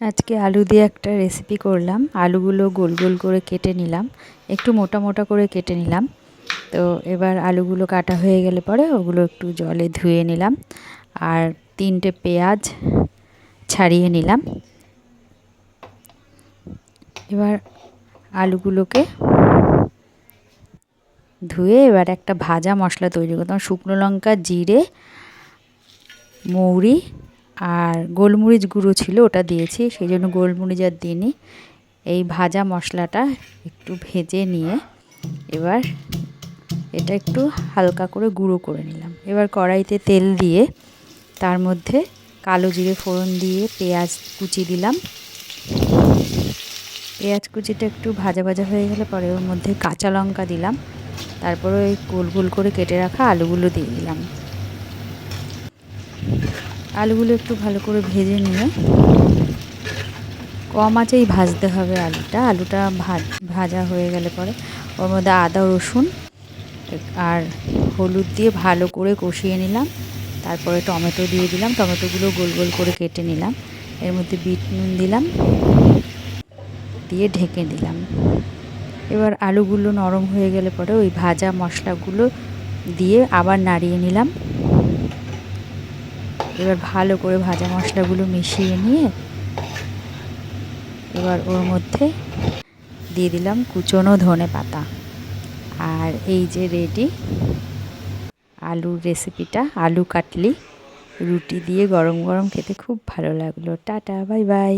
আজকে আলু দিয়ে একটা রেসিপি করলাম। আলুগুলো গোল গোল করে কেটে নিলাম, একটু মোটা মোটা করে কেটে নিলাম। তো এবার আলুগুলো কাটা হয়ে গেলে পরে ওগুলো একটু জলে ধুয়ে নিলাম, আর 3টে পেঁয়াজ ছাড়িয়ে নিলাম। এবার আলুগুলোকে ধুয়ে এবার একটা ভাজা মশলা তৈরি করতাম। শুকনো লঙ্কা, জিরে, মৌরি আর গোলমরিচ গুঁড়ো ছিল, ওটা দিয়েছি, সেই জন্য গোলমরিচ আর দিইনি। এই ভাজা মশলাটা একটু ভেজে নিয়ে এবার এটা একটু হালকা করে গুঁড়ো করে নিলাম। এবার কড়াইতে তেল দিয়ে তার মধ্যে কালো জিরে ফোড়ন দিয়ে পেঁয়াজ কুচি দিলাম। পেঁয়াজ কুচিটা একটু ভাজা ভাজা হয়ে গেলে পরে ওর মধ্যে কাঁচা লঙ্কা দিলাম, তারপরে ওই গোল গোল করে কেটে রাখা আলুগুলো দিয়ে দিলাম। আলুগুলো একটু ভালো করে ভেজে নিয়ে কম আঁচেই ভাজতে হবে আলুটা ভাজা হয়ে গেলে পরে ওর মধ্যে আদা রসুন আর হলুদ দিয়ে ভালো করে কষিয়ে নিলাম। তারপরে টমেটো দিয়ে দিলাম, টমেটোগুলো গোল গোল করে কেটে নিলাম। এর মধ্যে বিট নুন দিলাম, দিয়ে ঢেকে দিলাম। এবার আলুগুলো নরম হয়ে গেলে পরে ওই ভাজা মশলাগুলো দিয়ে আবার নাড়িয়ে নিলাম। এবার ভালো করে ভাজা মশলাগুলো মিশিয়ে নিয়ে এবার ওর মধ্যে দিয়ে দিলাম কুচনো ধনেপাতা। আর এই যে রেডি আলুর রেসিপিটা, আলু কাটলি। রুটি দিয়ে গরম গরম খেতে খুব ভালো লাগলো। Tata, bye bye.